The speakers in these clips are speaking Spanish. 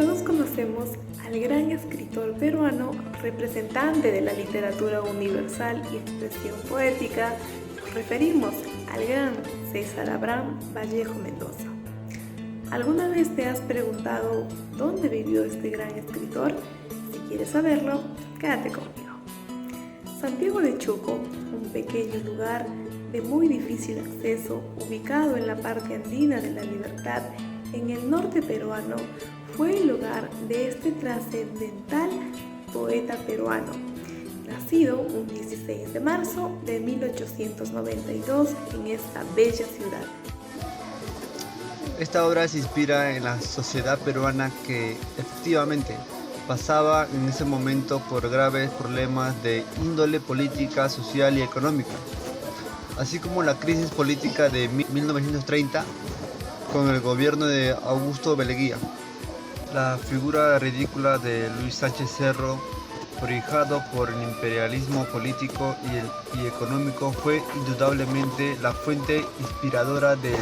Todos conocemos al gran escritor peruano, representante de la literatura universal y expresión poética. Nos referimos al gran César Abraham Vallejo Mendoza. ¿Alguna vez te has preguntado dónde vivió este gran escritor? Si quieres saberlo, quédate conmigo. Santiago de Chuco, un pequeño lugar de muy difícil acceso, ubicado en la parte andina de La Libertad, en el norte peruano, fue el hogar de este trascendental poeta peruano, nacido un 16 de marzo de 1892 en esta bella ciudad. Esta obra se inspira en la sociedad peruana que efectivamente pasaba en ese momento por graves problemas de índole política, social y económica, así como la crisis política de 1930 con el gobierno de Augusto Beleguía. La figura ridícula de Luis Sánchez Cerro, prohijado por el imperialismo político y económico, fue indudablemente la fuente inspiradora del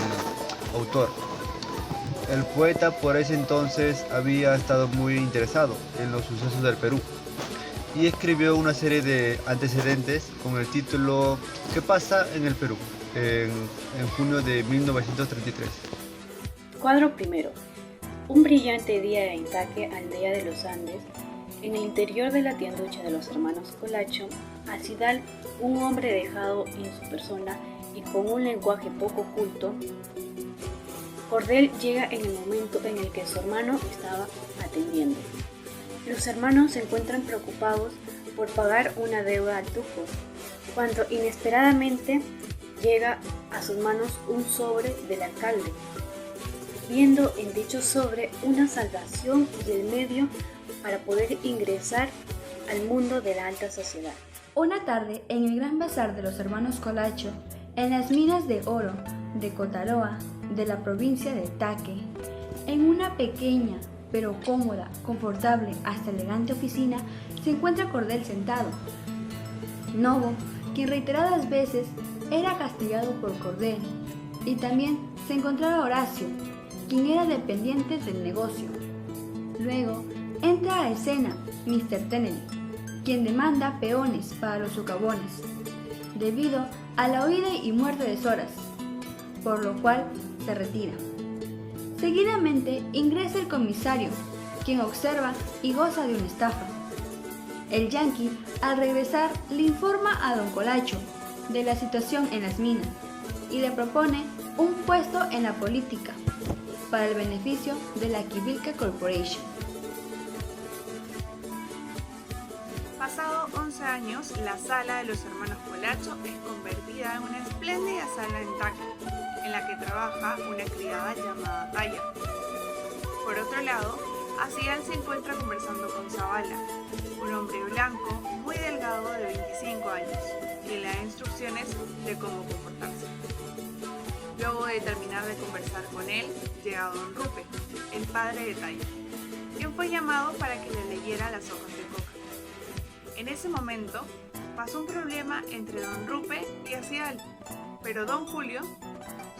autor. El poeta por ese entonces había estado muy interesado en los sucesos del Perú y escribió una serie de antecedentes con el título ¿Qué pasa en el Perú? En junio de 1933. Cuadro primero. Un brillante día en Taque, aldea de los Andes, en el interior de la tienducha de los hermanos Colacho, Acidal, un hombre dejado en su persona y con un lenguaje poco culto, Cordel llega en el momento en el que su hermano estaba atendiendo. Los hermanos se encuentran preocupados por pagar una deuda al Tuco, cuando inesperadamente llega a sus manos un sobre del alcalde, viendo en dicho sobre una salvación y el medio para poder ingresar al mundo de la alta sociedad. Una tarde, en el gran bazar de los hermanos Colacho, en las minas de oro de Cotaloa, de la provincia de Taque, en una pequeña pero cómoda, confortable, hasta elegante oficina, se encuentra Cordel sentado. Novo, quien reiteradas veces era castigado por Cordel, y también se encontraba Horacio, quien era dependiente del negocio. Luego entra a escena Mr. Kennedy, quien demanda peones para los socavones, debido a la huida y muerte de Soras, por lo cual se retira. Seguidamente ingresa el comisario, quien observa y goza de una estafa. El yanqui, al regresar, le informa a don Colacho de la situación en las minas y le propone un puesto en la política para el beneficio de la Quivilca Corporation. Pasado 11 años, la sala de los hermanos Colacho es convertida en una espléndida sala en Taque, en la que trabaja una criada llamada Taya. Por otro lado, Acidal se encuentra conversando con Zavala, un hombre blanco muy delgado de 25 años, que le da instrucciones de cómo comportarse. Luego de terminar de conversar con él, llega Don Rupe, el padre de Taya, quien fue llamado para que le leyera las hojas de coca. En ese momento, pasó un problema entre Don Rupe y Acidal, pero Don Julio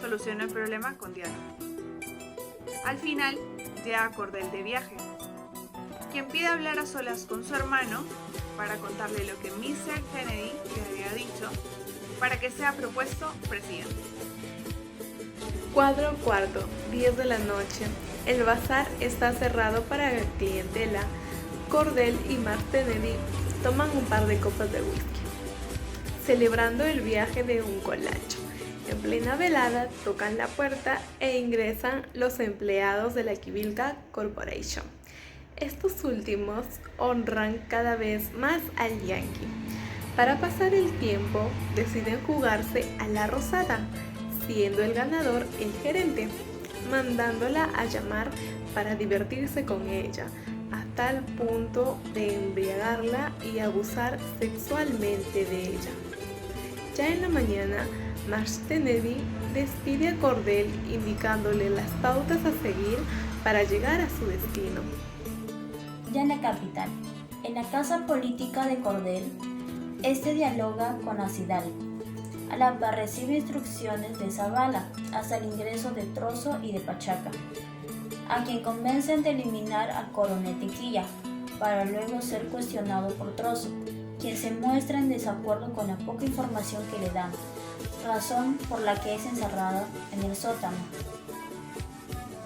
soluciona el problema con diálogo. Al final, llega Cordel de viaje, quien pide hablar a solas con su hermano para contarle lo que Mr. Kennedy le había dicho para que sea propuesto presidente. Cuadro cuarto, 10 de la noche. El bazar está cerrado para la clientela. Cordel y Mark Kennedy toman un par de copas de whisky, celebrando el viaje de un Colacho. En plena velada tocan la puerta e ingresan los empleados de la Quivilca Corporation. Estos últimos honran cada vez más al yanqui. Para pasar el tiempo, deciden jugarse a la rosada, siendo el ganador el gerente, mandándola a llamar para divertirse con ella, a tal punto de embriagarla y abusar sexualmente de ella. Ya en la mañana, Marsh Kennedy despide a Cordel indicándole las pautas a seguir para llegar a su destino. Ya en la capital, en la casa política de Cordel, este dialoga con Acidal. A la par recibe instrucciones de Zavala hasta el ingreso de Trozo y de Pachaca. a quien convencen de eliminar al coronel Tequilla, para luego ser cuestionado por Trozo, quien se muestra en desacuerdo con la poca información que le dan, razón por la que es encerrado en el sótano.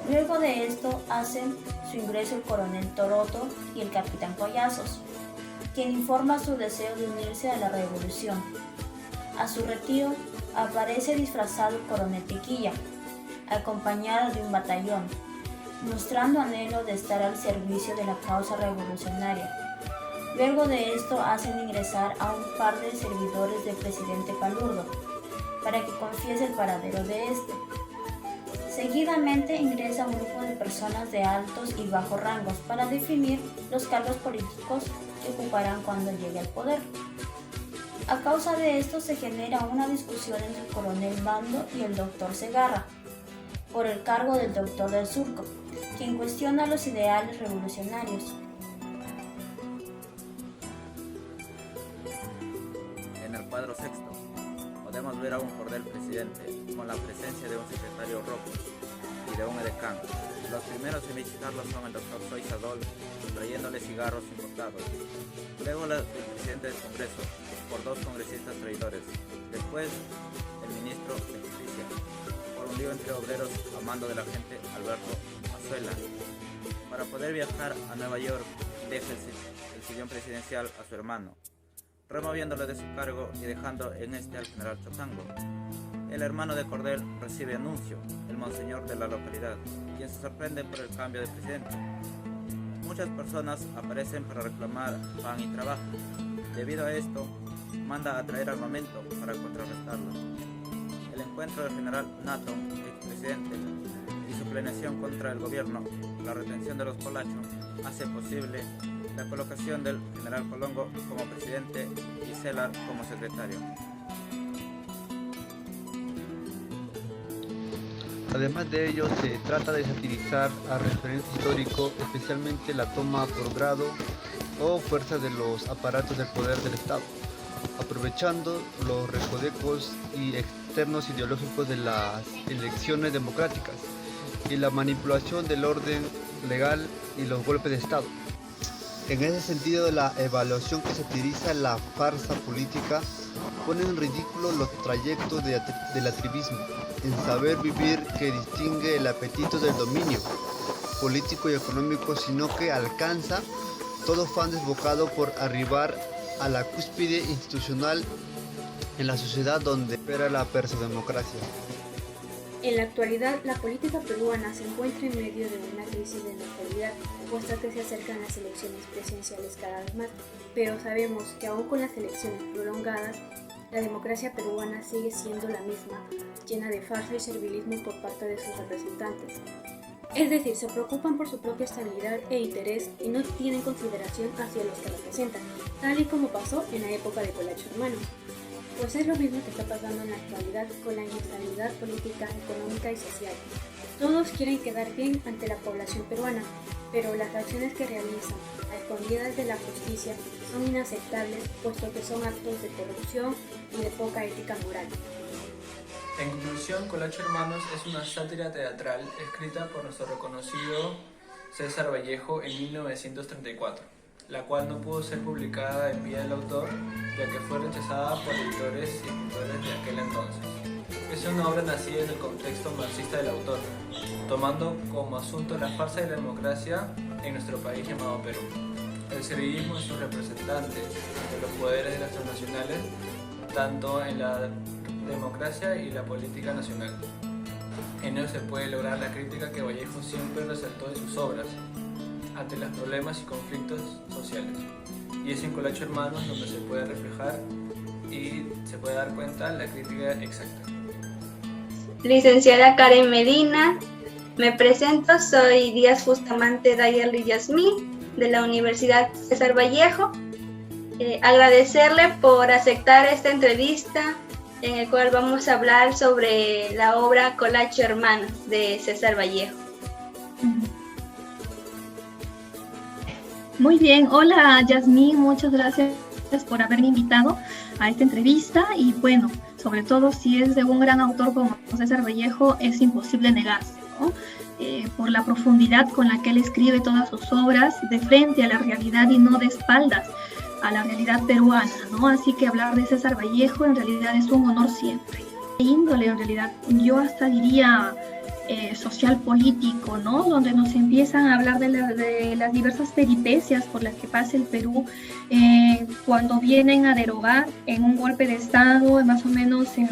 Luego de esto hacen su ingreso el coronel Toroto y el capitán Collazos, quien informa su deseo de unirse a la revolución. A su retiro aparece disfrazado el coronel Tequilla, acompañado de un batallón, mostrando anhelo de estar al servicio de la causa revolucionaria. Luego de esto hacen ingresar a un par de servidores del presidente Palurdo, para que confiese el paradero de este. Seguidamente ingresa un grupo de personas de altos y bajos rangos para definir los cargos políticos que ocuparán cuando llegue al poder. A causa de esto se genera una discusión entre el coronel Bando y el doctor Segarra, por el cargo del doctor del Surco, quien cuestiona los ideales revolucionarios. En el cuadro sexto, podemos ver a un cordel presidente con la presencia de un secretario rojo y de un edecán. Los primeros en visitarlo son el doctor Soy Sadol, trayéndole cigarros importados. Luego el presidente del Congreso, por dos congresistas traidores. Después, el ministro de Justicia, por un lío entre obreros a mando del agente Alberto Azuela. Para poder viajar a Nueva York, deja el sillón presidencial a su hermano, removiéndolo de su cargo y dejando en este al general Chotango. El hermano de Cordel recibe anuncio, el monseñor de la localidad, quien se sorprende por el cambio de presidente. Muchas personas aparecen para reclamar pan y trabajo. Debido a esto, manda a traer armamento para contrarrestarlo. El encuentro del general Natton, expresidente, y su planeación contra el gobierno, la retención de los polachos, hace posible la colocación del general Colongo como presidente y Celar como secretario. Además de ello, se trata de satirizar al referente histórico, especialmente la toma por grado o fuerza de los aparatos del poder del Estado, aprovechando los recovecos y externos ideológicos de las elecciones democráticas y la manipulación del orden legal y los golpes de Estado. En ese sentido, la evaluación que satiriza la farsa política pone en ridículo los trayectos del atrevismo, en saber vivir que distingue el apetito del dominio político y económico, sino que alcanza todo fan desbocado por arribar a la cúspide institucional en la sociedad donde opera la persodemocracia. En la actualidad, la política peruana se encuentra en medio de una crisis de inestabilidad, puesto que se acercan las elecciones presidenciales cada vez más, pero sabemos que aún con las elecciones prolongadas, la democracia peruana sigue siendo la misma, llena de farsa y servilismo por parte de sus representantes. Es decir, se preocupan por su propia estabilidad e interés y no tienen consideración hacia los que representan, tal y como pasó en la época de Colacho Hermano. Pues es lo mismo que está pasando en la actualidad con la inestabilidad política, económica y social. Todos quieren quedar bien ante la población peruana, pero las acciones que realizan a escondidas de la justicia son inaceptables, puesto que son actos de corrupción y de poca ética moral. En conclusión, Colacho Hermanos es una sátira teatral escrita por nuestro reconocido César Vallejo en 1934, la cual no pudo ser publicada en pie del autor, ya que fue rechazada por editores y escritores de aquel entonces. Es una obra nacida en el contexto marxista del autor, tomando como asunto la farsa de la democracia en nuestro país llamado Perú, el servilismo y sus representantes ante los poderes de las transnacionales, tanto en la democracia y la política nacional. En ello se puede lograr la crítica que Vallejo siempre resaltó en sus obras ante los problemas y conflictos sociales. Y es en Colacho Hermanos donde se puede reflejar y se puede dar cuenta la crítica exacta. Licenciada Karen Medina, me presento, soy Díaz Bustamante Dayerly Yasmín de la Universidad César Vallejo. Agradecerle por aceptar esta entrevista en el cual vamos a hablar sobre la obra Colacho Hermanos de César Vallejo. Muy bien, hola Yasmín, muchas gracias por haberme invitado a esta entrevista y bueno, sobre todo si es de un gran autor como César Vallejo, es imposible negarse, Vallejo, por la profundidad con la que él escribe todas sus obras de frente a la realidad y no de espaldas a la realidad peruana, ¿no? Así que hablar de César Vallejo en realidad es un honor siempre. Índole, en realidad, yo hasta diría social político, ¿no? Donde nos empiezan a hablar de las diversas peripecias por las que pasa el Perú cuando vienen a derogar en un golpe de Estado, más o menos en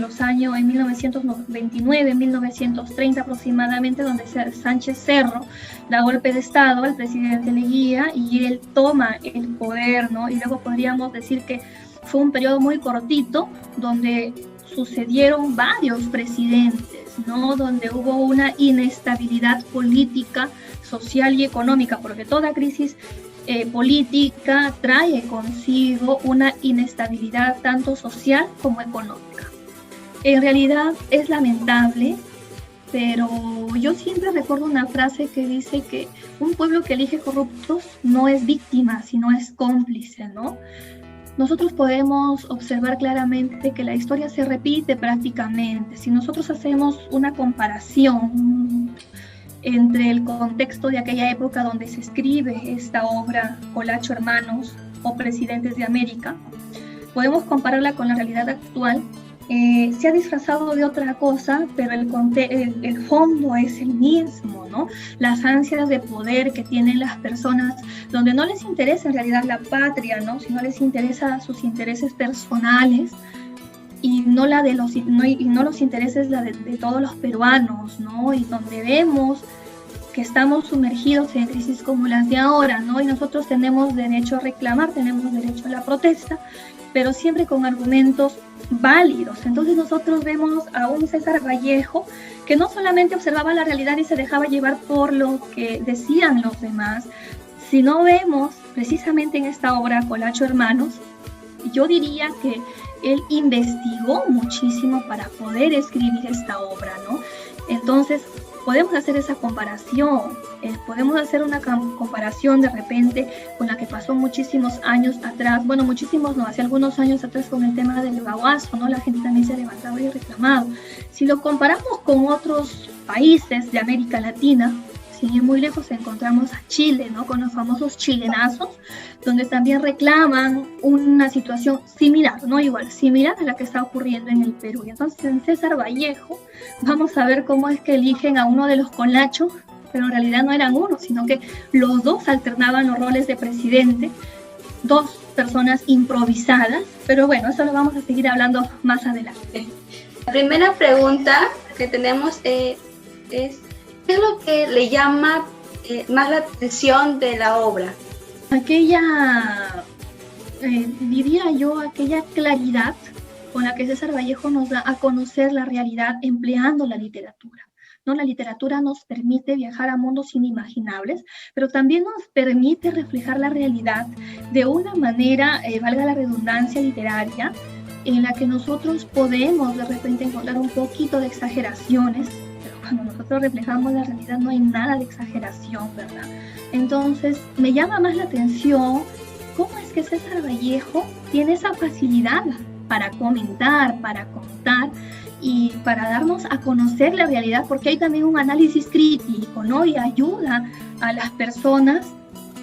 1929, 1930 aproximadamente, donde Sánchez Cerro da golpe de Estado al presidente Leguía y él toma el poder, ¿no? Y luego podríamos decir que fue un periodo muy cortito donde sucedieron varios presidentes, ¿no? Donde hubo una inestabilidad política, social y económica, porque toda crisis política trae consigo una inestabilidad tanto social como económica. En realidad es lamentable, pero yo siempre recuerdo una frase que dice que un pueblo que elige corruptos no es víctima, sino es cómplice, ¿no? Nosotros podemos observar claramente que la historia se repite prácticamente. Si nosotros hacemos una comparación entre el contexto de aquella época donde se escribe esta obra, Colacho Hermanos o Presidentes de América, podemos compararla con la realidad actual. Se ha disfrazado de otra cosa, pero el fondo es el mismo, ¿no? Las ansias de poder que tienen las personas, donde no les interesa en realidad la patria, ¿no? Sino les interesa sus intereses personales y no los intereses de todos los peruanos, ¿no? Y donde vemos que estamos sumergidos en crisis como las de ahora, ¿no? Y nosotros tenemos derecho a reclamar, tenemos derecho a la protesta, pero siempre con argumentos válidos. Entonces nosotros vemos a un César Vallejo que no solamente observaba la realidad y se dejaba llevar por lo que decían los demás, sino vemos precisamente en esta obra Colacho Hermanos, yo diría que él investigó muchísimo para poder escribir esta obra, ¿no? Entonces podemos hacer esa comparación, podemos hacer una comparación de repente con la que pasó muchísimos años atrás, bueno, muchísimos no, hace algunos años atrás con el tema del Baguazo, ¿no? La gente también se levantaba y reclamaba. Si lo comparamos con otros países de América Latina, sin ir muy lejos encontramos a Chile, ¿no? Con los famosos chilenazos, donde también reclaman una situación similar, no igual, similar a la que está ocurriendo en el Perú. Y entonces en César Vallejo vamos a ver cómo es que eligen a uno de los colachos, pero en realidad no eran uno, sino que los dos alternaban los roles de presidente, dos personas improvisadas, pero bueno, eso lo vamos a seguir hablando más adelante. La primera pregunta que tenemos es ¿qué es lo que le llama más la atención de la obra? Diría yo, aquella claridad con la que César Vallejo nos da a conocer la realidad empleando la literatura, ¿no? La literatura nos permite viajar a mundos inimaginables, pero también nos permite reflejar la realidad de una manera, valga la redundancia, literaria, en la que nosotros podemos de repente encontrar un poquito de exageraciones. Cuando nosotros reflejamos la realidad no hay nada de exageración, ¿verdad? Entonces me llama más la atención cómo es que César Vallejo tiene esa facilidad para comentar, para contar y para darnos a conocer la realidad, porque hay también un análisis crítico, ¿no? Y ayuda a las personas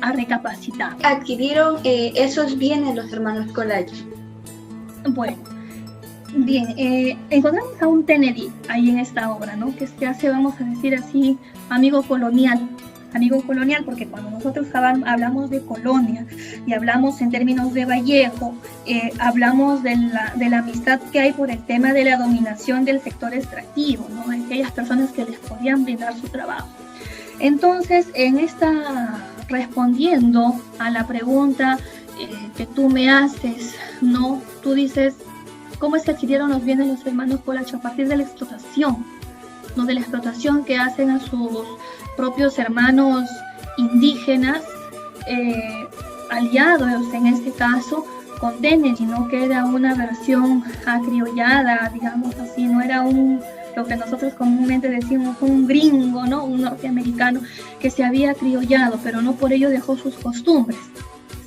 a recapacitar. ¿Adquirieron esos bienes los hermanos Colacho? Bueno, bien, encontramos a un Kennedy ahí en esta obra, ¿no? Que se hace, vamos a decir así, amigo colonial, porque cuando nosotros hablamos de colonia y hablamos en términos de Vallejo, hablamos de la amistad que hay por el tema de la dominación del sector extractivo, ¿no? Aquellas personas que les podían brindar su trabajo. Entonces, respondiendo a la pregunta que tú me haces, ¿no? Tú dices, ¿cómo es que adquirieron los bienes los hermanos Colacho? A partir de la explotación, ¿no? De la explotación que hacen a sus propios hermanos indígenas, aliados en este caso con Kennedy, ¿no? Que era una versión acriollada, digamos así, no era lo que nosotros comúnmente decimos un gringo, ¿no? Un norteamericano que se había acriollado, pero no por ello dejó sus costumbres.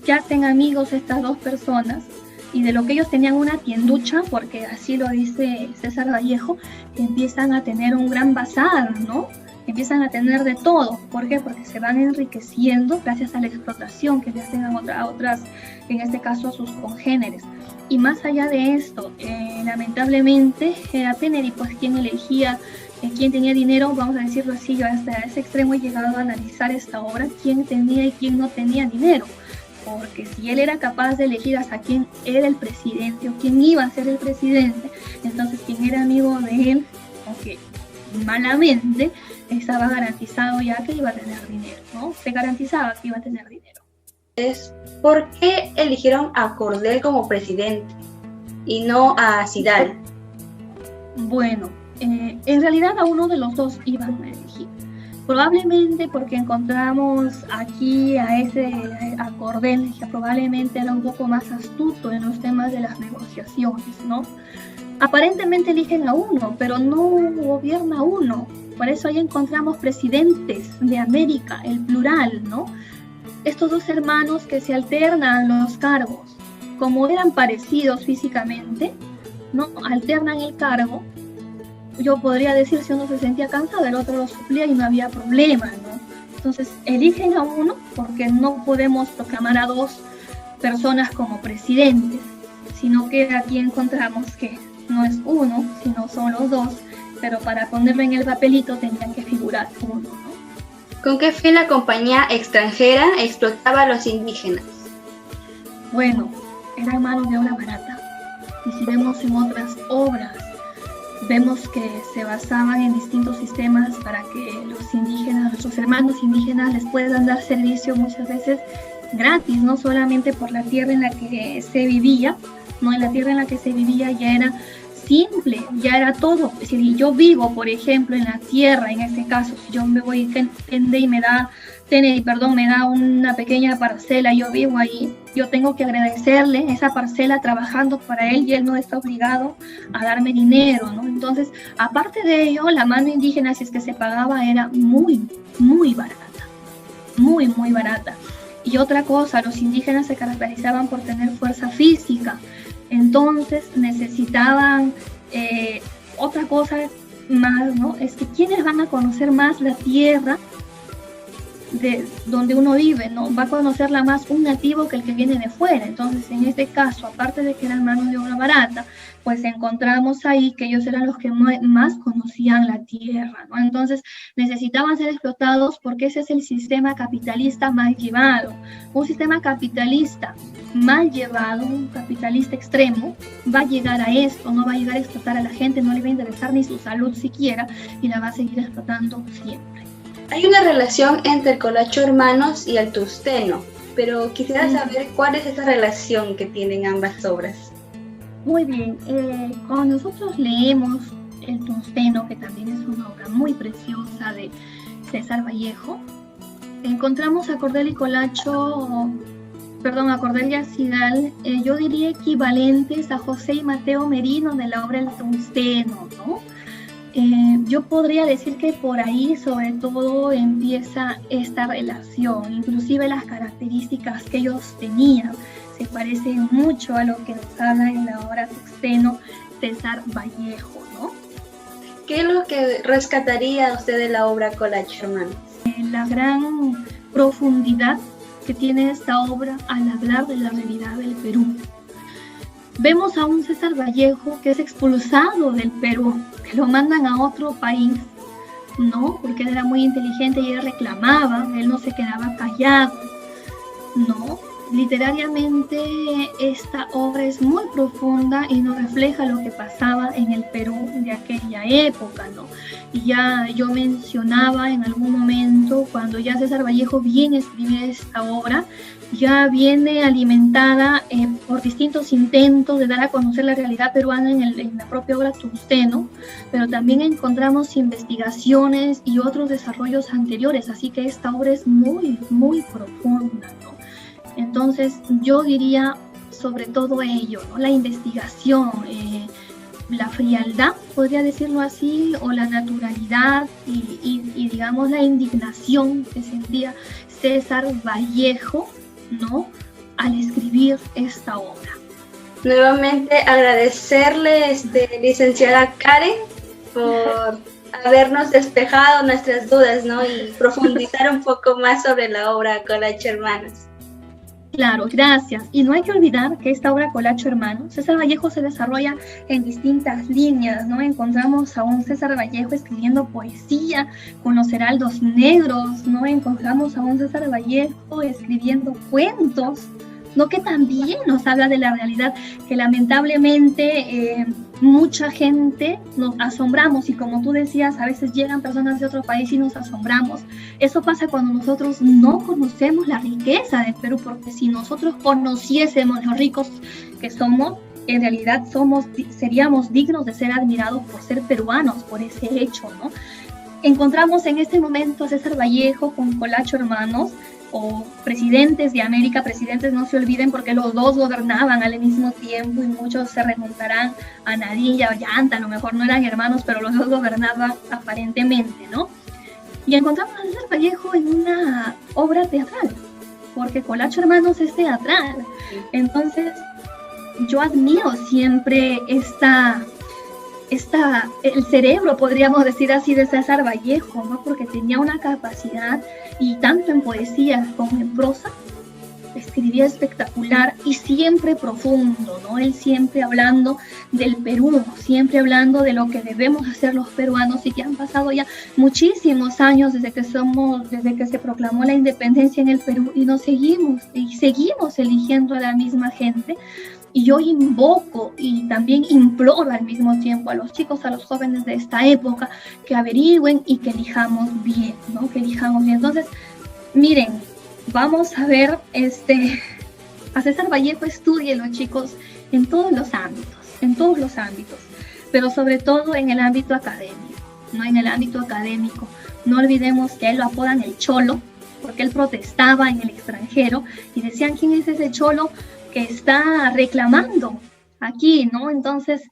Se hacen amigos estas dos personas, y de lo que ellos tenían una tienducha, porque así lo dice César Vallejo, que empiezan a tener un gran bazar, ¿no? empiezan a tener de todo. ¿Por qué? Porque se van enriqueciendo gracias a la explotación que le hacen a otras, en este caso a sus congéneres. Y más allá de esto, lamentablemente era Kennedy pues quien elegía quién tenía dinero, vamos a decirlo así. Yo hasta ese extremo he llegado a analizar esta obra, quién tenía y quién no tenía dinero. Porque si él era capaz de elegir hasta quién era el presidente o quién iba a ser el presidente, entonces quien era amigo de él, aunque malamente, estaba garantizado ya que iba a tener dinero, ¿no? Se garantizaba que iba a tener dinero. ¿Por qué eligieron a Cordel como presidente y no a Sidal? Bueno, en realidad a uno de los dos iban a elegir. Probablemente porque encontramos aquí a Cordel, que probablemente era un poco más astuto en los temas de las negociaciones, ¿no? Aparentemente eligen a uno, pero no gobierna uno. Por eso ahí encontramos presidentes de América, el plural, ¿no? Estos dos hermanos que se alternan los cargos, como eran parecidos físicamente, ¿no? Alternan el cargo. Yo podría decir, si uno se sentía cansado, el otro lo suplía y no había problema, ¿no? Entonces eligen a uno porque no podemos proclamar a dos personas como presidentes, sino que aquí encontramos que no es uno, sino son los dos, pero para ponerlo en el papelito tenían que figurar uno, ¿no? ¿Con qué fin la compañía extranjera explotaba a los indígenas? Bueno, eran manos de obra barata. Y si vemos en otras obras, vemos que se basaban en distintos sistemas para que los indígenas, nuestros hermanos indígenas, les puedan dar servicio muchas veces gratis, no solamente por la tierra en la que se vivía, no, en la tierra en la que se vivía ya era simple, ya era todo. Es decir, yo vivo, por ejemplo, en la tierra, en este caso, si yo me voy a y me da una pequeña parcela, yo vivo ahí, yo tengo que agradecerle esa parcela trabajando para él y él no está obligado a darme dinero, ¿no? Entonces, aparte de ello, la mano indígena, si es que se pagaba, era muy, muy barata, muy, muy barata. Y otra cosa, los indígenas se caracterizaban por tener fuerza física, entonces necesitaban otra cosa más, ¿no? Es que quienes van a conocer más la tierra de donde uno vive, ¿no? Va a conocerla más un nativo que el que viene de fuera. Entonces, en este caso, aparte de que eran manos de obra barata, pues encontramos ahí que ellos eran los que más conocían la tierra, ¿no? Entonces, necesitaban ser explotados porque ese es el sistema capitalista mal llevado. Un sistema capitalista mal llevado, un capitalista extremo, va a llegar a esto, no va a llegar a explotar a la gente, no le va a interesar ni su salud siquiera y la va a seguir explotando siempre. Hay una relación entre el Colacho Hermanos y el Tusteno, pero quisiera saber cuál es esa relación que tienen ambas obras. Muy bien, cuando nosotros leemos el Tusteno, que también es una obra muy preciosa de César Vallejo, encontramos a Cordel y Sidal, yo diría equivalentes a José y Mateo Merino de la obra El Tusteno, ¿no? Yo podría decir que por ahí sobre todo empieza esta relación, inclusive las características que ellos tenían se parecen mucho a lo que nos habla en la obra Tusteno César Vallejo, ¿no? ¿Qué es lo que rescataría usted de la obra Colacho Hermanos? La gran profundidad que tiene esta obra al hablar de la realidad del Perú. Vemos a un César Vallejo que es expulsado del Perú, que lo mandan a otro país, ¿no? Porque él era muy inteligente y él reclamaba, él no se quedaba callado, ¿no? Literariamente esta obra es muy profunda y nos refleja lo que pasaba en el Perú de aquella época, ¿no? Y ya yo mencionaba en algún momento, cuando ya César Vallejo viene a escribir esta obra, ya viene alimentada por distintos intentos de dar a conocer la realidad peruana en la propia obra Tusteno, pero también encontramos investigaciones y otros desarrollos anteriores, así que esta obra es muy, muy profunda, ¿no? Entonces yo diría sobre todo ello, ¿no? La investigación, la frialdad, podría decirlo así, o la naturalidad y digamos la indignación que sentía César Vallejo, ¿no? Al escribir esta obra. Nuevamente agradecerle, licenciada Karen, por habernos despejado nuestras dudas, ¿no? Y profundizar un poco más sobre la obra Colacho Hermanos. Claro, gracias. Y no hay que olvidar que esta obra Colacho Hermanos, César Vallejo se desarrolla en distintas líneas, ¿no? Encontramos a un César Vallejo escribiendo poesía con los heraldos negros, ¿no? Encontramos a un César Vallejo escribiendo cuentos, ¿no? Que también nos habla de la realidad, que lamentablemente mucha gente nos asombramos, y como tú decías, a veces llegan personas de otro país y nos asombramos. Eso pasa cuando nosotros no conocemos la riqueza del Perú, porque si nosotros conociésemos lo ricos que somos, en realidad seríamos dignos de ser admirados por ser peruanos, por ese hecho, ¿no? Encontramos en este momento a César Vallejo con Colacho Hermanos, o presidentes de América. Presidentes, no se olviden, porque los dos gobernaban al mismo tiempo, y muchos se remontarán a Nadine y a Ollanta. A lo mejor no eran hermanos, pero los dos gobernaban aparentemente, ¿no? Y encontramos a César Vallejo en una obra teatral, porque Colacho Hermanos es teatral. Entonces, yo admiro siempre el cerebro, podríamos decir así, de César Vallejo, ¿no? Porque tenía una capacidad, y tanto en poesía como en prosa, escribía espectacular y siempre profundo, ¿no? Él siempre hablando del Perú, siempre hablando de lo que debemos hacer los peruanos, y que han pasado ya muchísimos años desde que se proclamó la independencia en el Perú, y seguimos eligiendo a la misma gente. Y yo invoco y también imploro al mismo tiempo a los chicos, a los jóvenes de esta época, que averigüen y que elijamos bien, ¿no? Que elijamos bien. Entonces, miren, vamos a ver, a César Vallejo, estúdienlo, chicos, en todos los ámbitos, pero sobre todo en el ámbito académico, ¿no? En el ámbito académico. No olvidemos que a él lo apodan el Cholo, porque él protestaba en el extranjero y decían: ¿quién es ese Cholo que está reclamando aquí, ¿no? Entonces,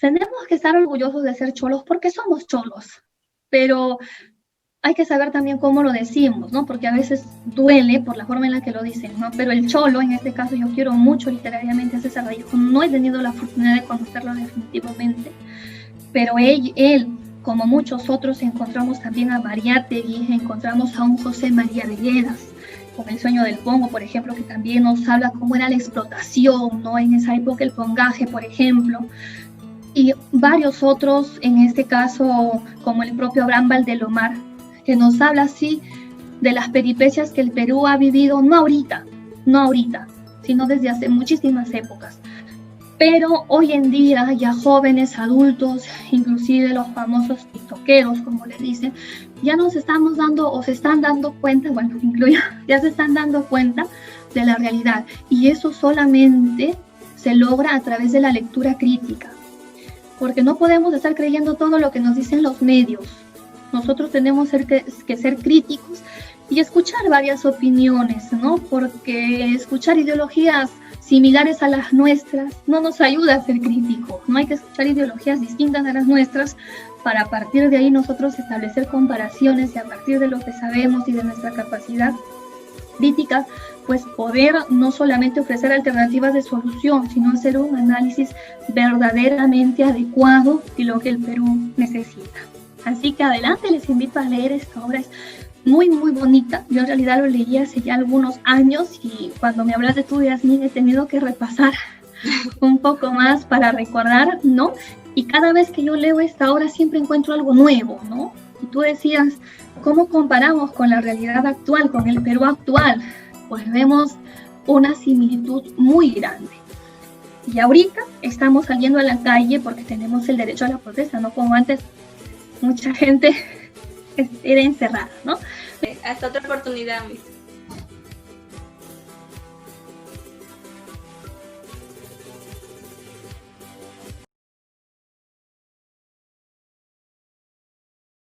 tenemos que estar orgullosos de ser cholos, porque somos cholos, pero hay que saber también cómo lo decimos, ¿no? Porque a veces duele por la forma en la que lo dicen, ¿no? Pero el cholo, en este caso, yo quiero mucho literariamente a César Vallejo, no he tenido la oportunidad de conocerlo definitivamente, pero él, como muchos otros, encontramos también a Mariátegui, encontramos a un José María Villegas, con El sueño del Pongo, por ejemplo, que también nos habla cómo era la explotación, ¿no? En esa época, el pongaje, por ejemplo, y varios otros, en este caso, como el propio Abraham Valdelomar, que nos habla así de las peripecias que el Perú ha vivido, no ahorita, sino desde hace muchísimas épocas. Pero hoy en día ya jóvenes, adultos, inclusive los famosos tiktokeros, como les dicen, ya nos estamos dando, o se están dando cuenta, bueno, ya se están dando cuenta de la realidad. Y eso solamente se logra a través de la lectura crítica, porque no podemos estar creyendo todo lo que nos dicen los medios. Nosotros tenemos que ser críticos y escuchar varias opiniones, ¿no? Porque escuchar ideologías similares a las nuestras no nos ayuda a ser críticos, ¿no? Hay que escuchar ideologías distintas a las nuestras para, a partir de ahí, nosotros establecer comparaciones, y a partir de lo que sabemos y de nuestra capacidad crítica, pues poder no solamente ofrecer alternativas de solución, sino hacer un análisis verdaderamente adecuado de lo que el Perú necesita. Así que adelante, les invito a leer esta obra. Es muy, muy bonita. Yo en realidad lo leí hace ya algunos años, y cuando me hablas de tú, Yasmín, he tenido que repasar un poco más para recordar, ¿no? Y cada vez que yo leo esta obra siempre encuentro algo nuevo, ¿no? Y tú decías, ¿cómo comparamos con la realidad actual, con el Perú actual? Pues vemos una similitud muy grande. Y ahorita estamos saliendo a la calle porque tenemos el derecho a la protesta, no como antes mucha gente era encerrada, ¿no? Hasta otra oportunidad, Miss.